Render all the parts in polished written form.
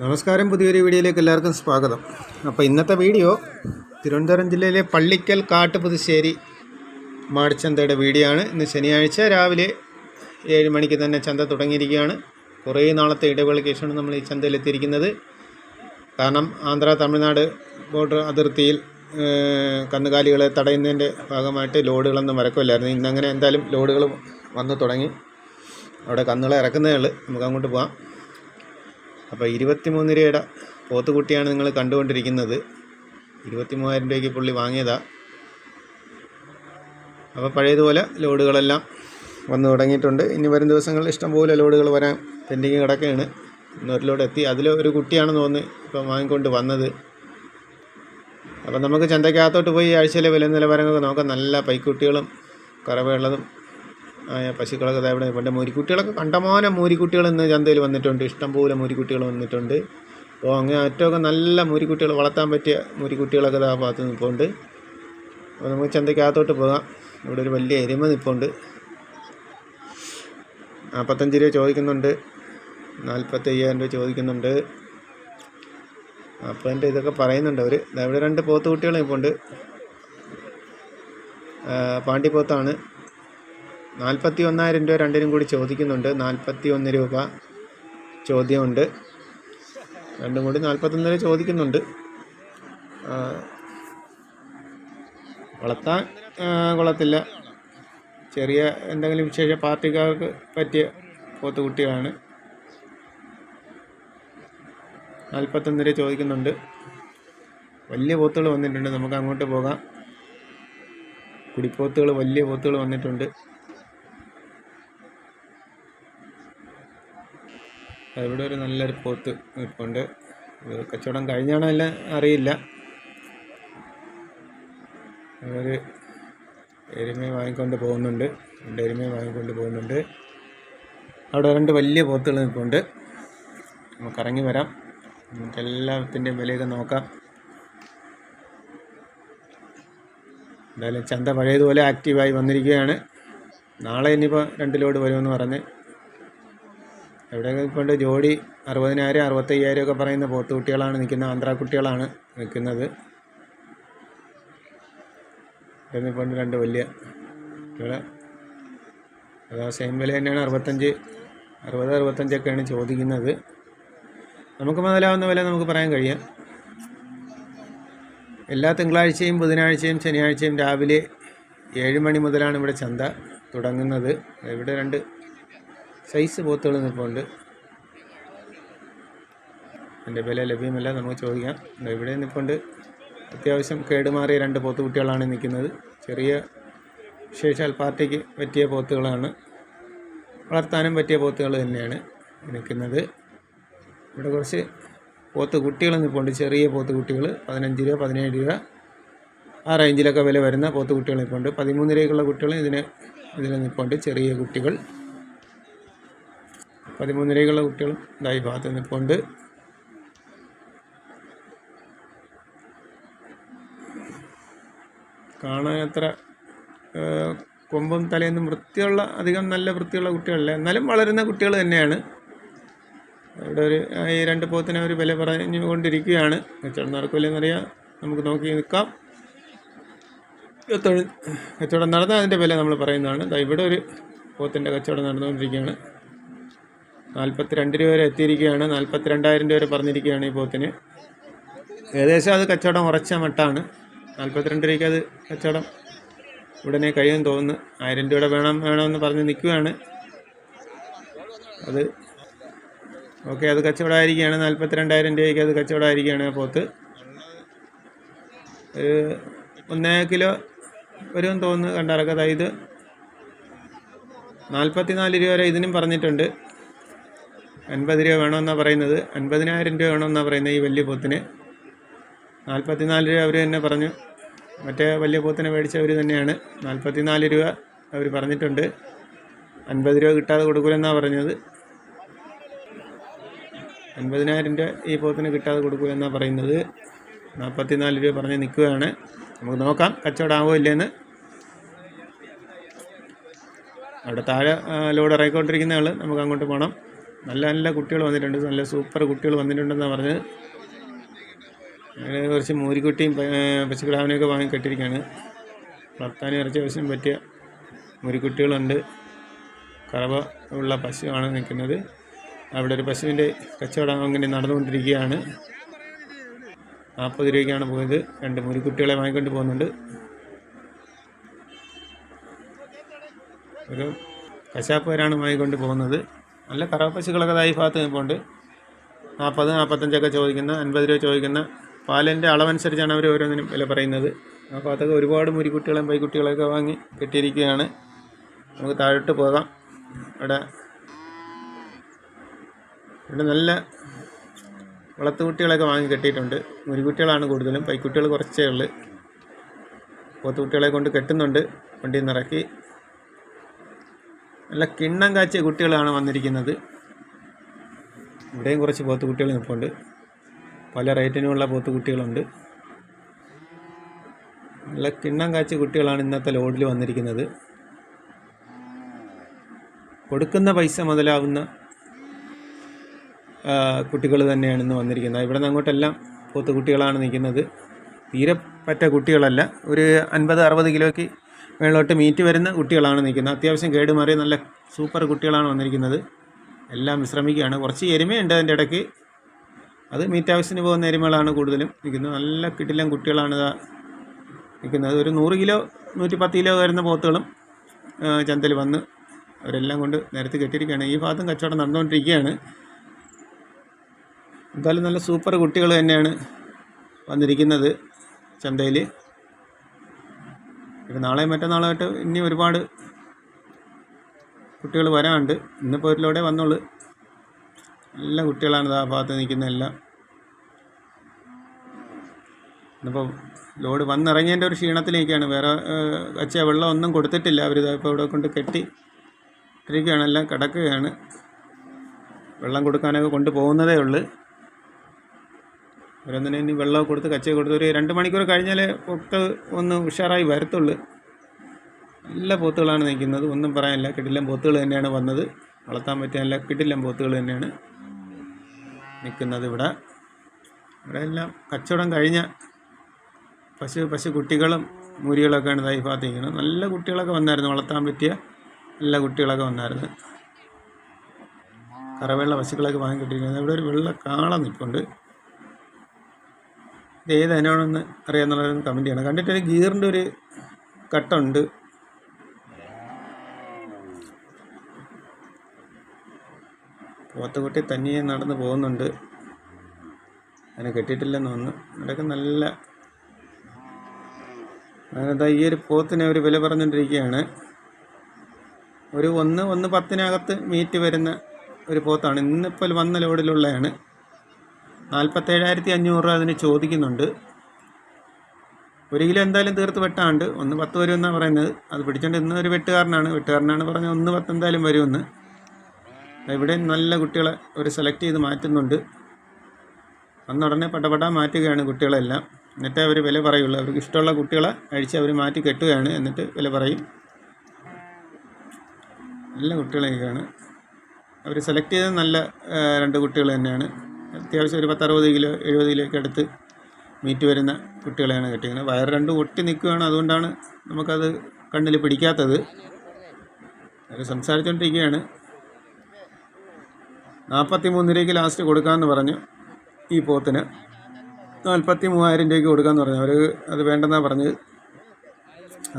നമസ്കാരം, പുതിയൊരു വീഡിയോയിലേക്ക് എല്ലാവർക്കും സ്വാഗതം. അപ്പോൾ ഇന്നത്തെ വീഡിയോ തിരുവനന്തപുരം ജില്ലയിലെ പള്ളിക്കൽ കാട്ടുപുതുശ്ശേരി മാടിച്ചന്തയുടെ വീഡിയോ ആണ്. ഇന്ന് ശനിയാഴ്ച രാവിലെ 7 മണിക്ക് തന്നെ ചന്ത തുടങ്ങിയിരിക്കുകയാണ്. കുറേ നാളത്തെ ഇടവേളയ്ക്ക് ശേഷമാണ് നമ്മൾ ഈ ചന്തയിലെത്തിയിരിക്കുന്നത്. കാരണം ആന്ധ്ര തമിഴ്നാട് ബോർഡർ അതിർത്തിയിൽ കന്നുകാലികളെ തടയുന്നതിൻ്റെ ഭാഗമായിട്ട് ലോഡുകളൊന്നും വരക്കില്ലായിരുന്നു. ഇന്നങ്ങനെ എന്തായാലും ലോഡുകൾ വന്നു തുടങ്ങി. അവിടെ കന്നുകളെ ഇറക്കുന്നതേ ഉള്ളൂ. നമുക്ക് അങ്ങോട്ട് പോകാം. അപ്പോൾ 23 രൂപയുടെ പോത്തുകുട്ടിയാണ് നിങ്ങൾ കണ്ടുകൊണ്ടിരിക്കുന്നത്. 23,000 രൂപയ്ക്ക് പുള്ളി വാങ്ങിയതാണ്. അപ്പോൾ പഴയതുപോലെ ലോഡുകളെല്ലാം വന്നു തുടങ്ങിയിട്ടുണ്ട്. ഇനി വരും ദിവസങ്ങളിൽ ഇഷ്ടംപോലെ ലോഡുകൾ വരാൻ പെൻഡിങ് കിടക്കുകയാണ്. ഇന്നൊരു ലോഡ് എത്തി. അതിലൊരു കുട്ടിയാണെന്ന് തോന്നി ഇപ്പോൾ വാങ്ങിക്കൊണ്ട് വന്നത്. അപ്പോൾ നമുക്ക് ചന്തയ്ക്കകത്തോട്ട് പോയി ആഴ്ചയിലെ വില നിലവാരങ്ങളൊക്കെ നോക്കാം. നല്ല പൈക്കുട്ടികളും കറവയുള്ളതും പശുക്കളൊക്കെ ഇവിടെ പണ്ട് മൂരിക്കുട്ടികളൊക്കെ കണ്ടമാനം മൂരിക്കുട്ടികൾ ഇന്ന് ചന്തയിൽ വന്നിട്ടുണ്ട്. ഇഷ്ടംപോലെ മൂരിക്കുട്ടികൾ വന്നിട്ടുണ്ട്. അപ്പോൾ അങ്ങനെ ഏറ്റവും നല്ല മൂരിക്കുട്ടികൾ വളർത്താൻ പറ്റിയ മൂരിക്കുട്ടികളൊക്കെ ആ ഭാഗത്ത് നിൽപ്പുണ്ട്. അപ്പോൾ നമുക്ക് ചന്തയ്ക്കകത്തോട്ട് പോകാം. ഇവിടെ ഒരു വലിയ എരുമ നിൽപ്പുണ്ട്. 45 രൂപ ചോദിക്കുന്നുണ്ട്, 45,000 രൂപ ചോദിക്കുന്നുണ്ട്. അപ്പോൾ എൻ്റെ ഇതൊക്കെ പറയുന്നുണ്ട് അവർ. ഇവിടെ 2 പോത്തുകുട്ടികൾ നിൽപ്പുണ്ട്. പാണ്ടിപ്പോത്താണ്. 41,000 രൂപ രണ്ടിനും കൂടി ചോദിക്കുന്നുണ്ട്. 41 രൂപ ചോദ്യമുണ്ട്. രണ്ടും കൂടി 41 രൂപ ചോദിക്കുന്നുണ്ട്. വളർത്താൻ കൊള്ളത്തില്ല. ചെറിയ എന്തെങ്കിലും വിശേഷ പാർട്ടിക്കാർക്ക് പറ്റിയ പോത്തുകുട്ടികളാണ്. 41 രൂപ ചോദിക്കുന്നുണ്ട്. വലിയ പോത്തുകൾ വന്നിട്ടുണ്ട്. നമുക്ക് അങ്ങോട്ട് പോകാം. കുടിപ്പോത്തുകൾ, വലിയ പോത്തുകൾ വന്നിട്ടുണ്ട്. ഇവിടെ ഒരു നല്ലൊരു പോത്ത് നിൽപ്പുണ്ട്. കച്ചവടം കഴിഞ്ഞാണോ അല്ല അറിയില്ല. ഒരു എരുമയെ വാങ്ങിക്കൊണ്ട് പോകുന്നുണ്ട്. 2 എരുമയെ വാങ്ങിക്കൊണ്ട് പോകുന്നുണ്ട്. അവിടെ 2 വലിയ പോത്തുകൾ നിൽപ്പുണ്ട്. നമുക്ക് ഇറങ്ങി വരാം. നമുക്ക് എല്ലാത്തിൻ്റെയും വിലയൊക്കെ നോക്കാം. എന്തായാലും ചന്ത പഴയതുപോലെ ആക്റ്റീവായി വന്നിരിക്കുകയാണ്. നാളെ ഇനിയിപ്പോൾ 2 ലോഡ് വരുമെന്ന് പറഞ്ഞ് എവിടെയൊക്കെ ഇപ്പോൾ ജോഡി 60,000 65,000 ഒക്കെ പറയുന്ന പോത്തുകുട്ടികളാണ് നിൽക്കുന്നത്. ആന്ധ്ര കുട്ടികളാണ് നിൽക്കുന്നത്. ഇപ്പോൾ 2 വലിയ കുട്ടികൾ. അതാ സെയിം വില തന്നെയാണ്. 60 65 ചോദിക്കുന്നത്. നമുക്ക് മുതലാവുന്ന വില നമുക്ക് പറയാൻ കഴിയാം. എല്ലാ തിങ്കളാഴ്ചയും ബുധനാഴ്ചയും ശനിയാഴ്ചയും രാവിലെ 7 മണി മുതലാണ് ഇവിടെ ചന്ത തുടങ്ങുന്നത്. ഇവിടെ 2 സൈസ് പോത്തുകൾ നിൽപ്പുണ്ട്. അതിൻ്റെ വില ലഭ്യമല്ല, നമുക്ക് ചോദിക്കാം. ഇവിടെ നിൽപ്പുണ്ട്. അത്യാവശ്യം കേടുമാറിയ 2 പോത്തുകുട്ടികളാണ് നിൽക്കുന്നത്. ചെറിയ വിശേഷാൽ പാർട്ടിക്ക് പറ്റിയ പോത്തുകളാണ്. വളർത്താനും പറ്റിയ പോത്തുകൾ തന്നെയാണ് നിൽക്കുന്നത്. ഇവിടെ കുറച്ച് പോത്തുകുട്ടികൾ നിൽപ്പുണ്ട്. ചെറിയ പോത്തുകുട്ടികൾ 15 രൂപ 17 രൂപ ആ റേഞ്ചിലൊക്കെ വില വരുന്ന പോത്തുകുട്ടികൾ നിൽപ്പുണ്ട്. 13 രൂപയ്ക്കുള്ള കുട്ടികൾ ഇതിൽ നിൽപ്പുണ്ട്. ചെറിയ കുട്ടികൾ 13 രൂപയ്ക്കുള്ള കുട്ടികളും ഇതായി ഭാഗത്ത് നിൽപ്പുണ്ട്. കാണാൻ അത്ര കൊമ്പും തലയൊന്നും വൃത്തിയുള്ള അധികം നല്ല വൃത്തിയുള്ള കുട്ടികളല്ല, എന്നാലും വളരുന്ന കുട്ടികൾ തന്നെയാണ്. ഇവിടെ ഒരു ഈ 2 പോത്തിനെ ഒരു വില പറഞ്ഞുകൊണ്ടിരിക്കുകയാണ്. കച്ചവടം നടക്കില്ലെന്നറിയാം. നമുക്ക് നോക്കി നിൽക്കാം. കച്ചവടം നടന്ന അതിൻ്റെ വില നമ്മൾ പറയുന്നതാണ്. ഇവിടെ ഒരു പോത്തിൻ്റെ കച്ചവടം നടന്നുകൊണ്ടിരിക്കുകയാണ്. 42 രൂപ വരെ എത്തിയിരിക്കുകയാണ്. 42,000 രൂപ വരെ പറഞ്ഞിരിക്കുകയാണ് ഈ പോത്തിന്. ഏകദേശം അത് കച്ചവടം ഉറച്ച മട്ടാണ്. 42 രൂപയ്ക്ക് അത് കച്ചവടം ഉടനെ കഴിയുമെന്ന് തോന്നുന്നു. 1000 രൂപയുടെ വേണമെന്ന് പറഞ്ഞ് നിൽക്കുകയാണ്. അത് ഓക്കെ, അത് കച്ചവടമായിരിക്കുകയാണ്. 42,000 രൂപയ്ക്ക് അത് കച്ചവടമായിരിക്കുകയാണ് ആ പോത്ത്. ഒരു 1 കിലോ വരുമെന്ന് തോന്നുന്നു കണ്ടിറക്കുക. അതായത് 44 രൂപ വരെ ഇതിനും പറഞ്ഞിട്ടുണ്ട്. 50 രൂപ വേണമെന്നാണ് പറയുന്നത്. 50,000 രൂപ വേണമെന്നാണ് പറയുന്നത് ഈ വലിയ പോത്തിന്. 44 രൂപ അവർ തന്നെ പറഞ്ഞു. മറ്റേ വലിയ പോത്തിനെ മേടിച്ചവർ തന്നെയാണ്. 44 രൂപ അവർ പറഞ്ഞിട്ടുണ്ട്. 50 രൂപ കിട്ടാതെ കൊടുക്കില്ലെന്നാണ് പറഞ്ഞത്. 50,000 രൂപ ഈ പോത്തിന് കിട്ടാതെ കൊടുക്കില്ലെന്നാണ് പറയുന്നത്. 44 രൂപ പറഞ്ഞ് നിൽക്കുകയാണ്. നമുക്ക് നോക്കാം കച്ചവടം ആവോ ഇല്ലേന്ന്. അവിടെ താഴെ ലോഡ് ഇറക്കിക്കൊണ്ടിരിക്കുന്ന ആൾ. നമുക്ക് അങ്ങോട്ട് പോകണം. നല്ല നല്ല കുട്ടികൾ വന്നിട്ടുണ്ട്, നല്ല സൂപ്പർ കുട്ടികൾ വന്നിട്ടുണ്ടെന്നാണ് പറഞ്ഞത്. അങ്ങനെ കുറച്ച് മൂരിക്കുട്ടിയും പശുക്കിടാവിനെയൊക്കെ വാങ്ങി കെട്ടിയിരിക്കുകയാണ്. വളർത്താനും ഇറച്ചി ആവശ്യം പറ്റിയ മൂരിക്കുട്ടികളുണ്ട്. കറവ ഉള്ള പശുവാണ് നിൽക്കുന്നത്. അവിടെ ഒരു പശുവിൻ്റെ കച്ചവടം അങ്ങനെ നടന്നുകൊണ്ടിരിക്കുകയാണ്. 40 രൂപയ്ക്കാണ് പോയത്. 2 മൂരിക്കുട്ടികളെ വാങ്ങിക്കൊണ്ട് പോകുന്നുണ്ട്. ഒരു കശാപ്പുകാരാണ് വാങ്ങിക്കൊണ്ട് പോകുന്നത്. നല്ല കറവ പശുക്കളൊക്കെ ഈ ഭാഗത്ത് നിൽപ്പുണ്ട്. 40, 45 ചോദിക്കുന്ന, 50 രൂപ ചോദിക്കുന്ന. പാലിൻ്റെ അളവനുസരിച്ചാണ് അവർ ഓരോന്നിനും വില പറയുന്നത്. ആ ഭാഗത്തൊക്കെ ഒരുപാട് മുരിക്കുട്ടികളെയും പൈക്കുട്ടികളെയൊക്കെ വാങ്ങി കെട്ടിയിരിക്കുകയാണ്. നമുക്ക് താഴോട്ട് പോകാം. ഇവിടെ നല്ല വളർത്തുകുട്ടികളൊക്കെ വാങ്ങി കെട്ടിയിട്ടുണ്ട്. മുരിക്കുട്ടികളാണ് കൂടുതലും, പൈക്കുട്ടികൾ കുറച്ചേ ഉള്ളൂ. പോത്തുകുട്ടികളെ കൊണ്ട് കെട്ടുന്നുണ്ട്. വണ്ടിയിൽ നിന്ന് ഇറക്കി നല്ല കിണ്ണം കാച്ചിയ കുട്ടികളാണ് വന്നിരിക്കുന്നത്. ഇവിടെയും കുറച്ച് പോത്തുകുട്ടികൾ നിൽപ്പുണ്ട്. പല റേറ്റിനുമുള്ള പോത്തുകുട്ടികളുണ്ട്. നല്ല കിണ്ണം കാച്ചിയ കുട്ടികളാണ് ഇന്നത്തെ ലോഡിൽ വന്നിരിക്കുന്നത്. കൊടുക്കുന്ന പൈസ മുതലാവുന്ന കുട്ടികൾ തന്നെയാണ് ഇന്ന് വന്നിരിക്കുന്നത്. ഇവിടെ നിന്ന് അങ്ങോട്ടെല്ലാം പോത്തുകുട്ടികളാണ് നിൽക്കുന്നത്. തീരെ പറ്റ കുട്ടികളല്ല, ഒരു 50-60 കിലോയ്ക്ക് മേളോട്ട് മീറ്റ് വരുന്ന കുട്ടികളാണ് നിൽക്കുന്നത്. അത്യാവശ്യം കേടുമാറിയ നല്ല സൂപ്പർ കുട്ടികളാണ് വന്നിരിക്കുന്നത്. എല്ലാം വിശ്രമിക്കുകയാണ്. കുറച്ച് എരുമയുണ്ട് അതിൻ്റെ ഇടയ്ക്ക്. അത് മീറ്റ് ആവശ്യത്തിന് പോകുന്ന എരുമകളാണ് കൂടുതലും നിൽക്കുന്നത്. നല്ല കിടിലൻ കുട്ടികളാണ് നിൽക്കുന്നത്. ഒരു 100 കിലോ 110 കിലോ വരുന്ന പോത്തുകളും ചന്തയിൽ വന്ന് അവരെല്ലാം കൊണ്ട് നിരത്തി കെട്ടിയിരിക്കുകയാണ്. ഈ ഭാഗത്തും കച്ചവടം നടന്നുകൊണ്ടിരിക്കുകയാണ്. എന്തായാലും നല്ല സൂപ്പർ കുട്ടികൾ തന്നെയാണ് വന്നിരിക്കുന്നത് ചന്തയിൽ. ഇപ്പം നാളെയും മറ്റന്നാളായിട്ട് ഇനി ഒരുപാട് കുട്ടികൾ വരാനുണ്ട്. ഇന്നിപ്പോൾ ഒരു ലോഡേ വന്നുള്ളൂ. നല്ല കുട്ടികളാണ് ആ ഭാഗത്ത് നിൽക്കുന്നതെല്ലാം. ഇന്നിപ്പോൾ ലോഡ് വന്നിറങ്ങിയതിൻ്റെ ഒരു ക്ഷീണത്തിലേക്കാണ്. വേറെ കച്ച വെള്ളം ഒന്നും കൊടുത്തിട്ടില്ല. അവരിപ്പോൾ ഇവിടെ കൊണ്ട് കെട്ടി ഇട്ടിരിക്കുകയാണ്. എല്ലാം കിടക്കുകയാണ്. വെള്ളം കൊടുക്കാനൊക്കെ കൊണ്ടുപോകുന്നതേ ഉള്ളൂ. ഓരോന്നിനെ ഇനി വെള്ളം കൊടുത്ത് കച്ച കൊടുത്ത് ഒരു 2 മണിക്കൂർ കഴിഞ്ഞാലേ പോത്ത് ഒന്ന് ഉഷാറായി വരത്തുള്ളൂ. നല്ല പോത്തുകളാണ് നിൽക്കുന്നത്. ഒന്നും പറയാനില്ല. കിടിലൻ പോത്തുകൾ തന്നെയാണ് വന്നത്. വളർത്താൻ പറ്റിയ നല്ല കിടിലൻ പോത്തുകൾ തന്നെയാണ് നിൽക്കുന്നത്. ഇവിടെ എല്ലാം കച്ചവടം കഴിഞ്ഞ പശു കുട്ടികളും മുരികളൊക്കെയാണ് ഈ ഭാഗത്ത് നിൽക്കുന്നത്. നല്ല കുട്ടികളൊക്കെ വന്നായിരുന്നു. വളർത്താൻ പറ്റിയ നല്ല കുട്ടികളൊക്കെ വന്നായിരുന്നു. കറവെള്ള പശുക്കളൊക്കെ വാങ്ങിക്കിട്ടിരിക്കുന്നത്. ഇവിടെ ഒരു വെള്ള കാള നിൽപ്പുണ്ട്. ഇത് ഏത് അതിനോടൊന്ന് അറിയാമെന്നുള്ളൊരു കമൻറ്റ് ചെയ്യണം. കണ്ടിട്ടൊരു ഗീറിൻ്റെ ഒരു കട്ടുണ്ട്. പോത്തുകുട്ടി തനിയെ നടന്ന് പോകുന്നുണ്ട്. അതിനെ കെട്ടിയിട്ടില്ലെന്ന് തോന്നുന്നു. ഇവിടെയൊക്കെ നല്ല അങ്ങനത്തെ ഈ ഒരു പോത്തിനെ ഒരു വില പറഞ്ഞുകൊണ്ടിരിക്കുകയാണ്. ഒരു 1-10 മീറ്റ് വരുന്ന ഒരു പോത്താണ്. ഇന്നിപ്പോൾ വന്ന ലോഡിലുള്ളതാണ്. 47,500 രൂപ അതിന് ചോദിക്കുന്നുണ്ട്. 1 കിലോ എന്തായാലും തീർത്ത് വെട്ടാണ്ട് 1.10 വരുമെന്നാണ് പറയുന്നത്. അത് പിടിച്ചോണ്ട് ഇന്ന് ഒരു വെട്ടുകാരനാണ് പറഞ്ഞത് 1.10 എന്തായാലും വരുമെന്ന്. ഇവിടെ നല്ല കുട്ടികളെ ഒരു സെലക്ട് ചെയ്ത് മാറ്റുന്നുണ്ട്. അന്നുടനെ പട്ട മാറ്റുകയാണ് കുട്ടികളെല്ലാം. എന്നിട്ടേ അവർ വില പറയുള്ളൂ. അവർക്ക് ഇഷ്ടമുള്ള കുട്ടികളെ അഴിച്ച് അവർ മാറ്റി കെട്ടുകയാണ്. എന്നിട്ട് വില പറയും. നല്ല കുട്ടികളൊക്കെയാണ് അവർ സെലക്ട് ചെയ്തത്. നല്ല 2 കുട്ടികൾ തന്നെയാണ്. അത്യാവശ്യം ഒരു 10-60 കിലോ 70 കിലോയ്ക്ക് അടുത്ത് മീറ്റ് വരുന്ന കുട്ടികളെയാണ് കെട്ടിക്കുന്നത്. വയറ് 2 ഒട്ടി നിൽക്കുകയാണ്. അതുകൊണ്ടാണ് നമുക്കത് കണ്ണിൽ പിടിക്കാത്തത്. അവർ സംസാരിച്ചുകൊണ്ടിരിക്കുകയാണ്. 43 രൂപയ്ക്ക് ലാസ്റ്റ് കൊടുക്കാമെന്ന് പറഞ്ഞു. ഈ പോത്തിന് 43,000 രൂപയ്ക്ക് കൊടുക്കാമെന്ന് പറഞ്ഞു. അവർ അത് വേണ്ടെന്നാണ് പറഞ്ഞത്.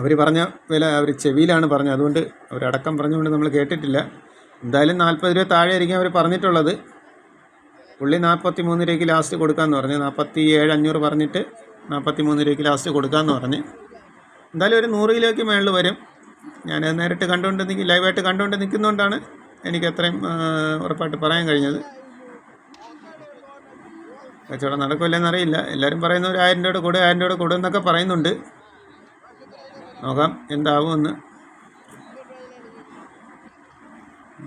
അവർ പറഞ്ഞ വില അവർ ചെവിയിലാണ് പറഞ്ഞത്. അതുകൊണ്ട് അവരടക്കം പറഞ്ഞുകൊണ്ട് നമ്മൾ കേട്ടിട്ടില്ല. എന്തായാലും 40 രൂപ താഴെ ആയിരിക്കും അവർ പറഞ്ഞിട്ടുള്ളത്. പുള്ളി 43 രൂപയ്ക്ക് ലാസ്റ്റ് കൊടുക്കാമെന്ന് പറഞ്ഞു. 47,500 പറഞ്ഞിട്ട് 43 രൂപയ്ക്ക് ലാസ്റ്റ് കൊടുക്കാമെന്ന് പറഞ്ഞ്. എന്തായാലും ഒരു 100 കിലോയ്ക്ക് മേളിൽ വരും. ഞാൻ നേരിട്ട് ലൈവായിട്ട് കണ്ടുകൊണ്ട് നിൽക്കുന്നതുകൊണ്ടാണ് എനിക്ക് അത്രയും ഉറപ്പായിട്ട് പറയാൻ കഴിഞ്ഞത്. കച്ചവടം നടക്കില്ലെന്നറിയില്ല. എല്ലാവരും പറയുന്ന ഒരു 1000 രൂപയുടെ കൊടു 1000 രൂപയുടെ കൊടു എന്നൊക്കെ പറയുന്നുണ്ട്. നോക്കാം എന്താവുമെന്ന്.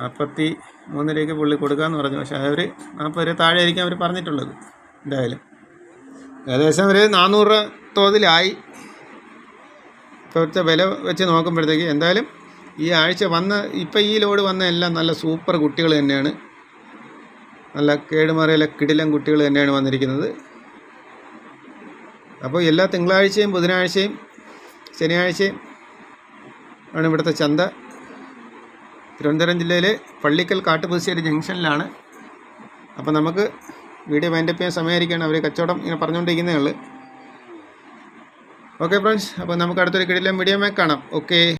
43 രൂപയ്ക്ക് പുള്ളി കൊടുക്കാമെന്ന് പറഞ്ഞു. പക്ഷേ അവർ 40 രൂപ താഴെ ആയിരിക്കും അവർ പറഞ്ഞിട്ടുള്ളത്. എന്തായാലും ഏകദേശം ഒരു 400 രൂപ തോതിലായി ഇപ്പോഴത്തെ വില വെച്ച് നോക്കുമ്പോഴത്തേക്ക്. എന്തായാലും ഈ ആഴ്ച ഇപ്പം ഈ ലോഡ് വന്ന എല്ലാം നല്ല സൂപ്പർ കുട്ടികൾ തന്നെയാണ്. നല്ല കേടുമാറിയ കിടിലൻ കുട്ടികൾ തന്നെയാണ് വന്നിരിക്കുന്നത്. അപ്പോൾ എല്ലാ തിങ്കളാഴ്ചയും ബുധനാഴ്ചയും ശനിയാഴ്ചയും ആണ് ഇവിടുത്തെ ചന്ത. തിരുവനന്തപുരം ജില്ലയിലെ പള്ളിക്കൽ കാട്ടുപുതുശ്ശേരി ജംഗ്ഷനിലാണ്. അപ്പോൾ നമുക്ക് വീഡിയോ വൈൻഡപ്പ് ചെയ്യാൻ സമയമായിരിക്കുകയാണ്. അവർ കച്ചവടം ഇങ്ങനെ പറഞ്ഞുകൊണ്ടിരിക്കുന്നേ ഉള്ളൂ. ഓക്കെ ഫ്രണ്ട്സ്, അപ്പോൾ നമുക്ക് അടുത്തൊരു കിടിലൻ വീഡിയോമായി കാണാം. ഓക്കെ.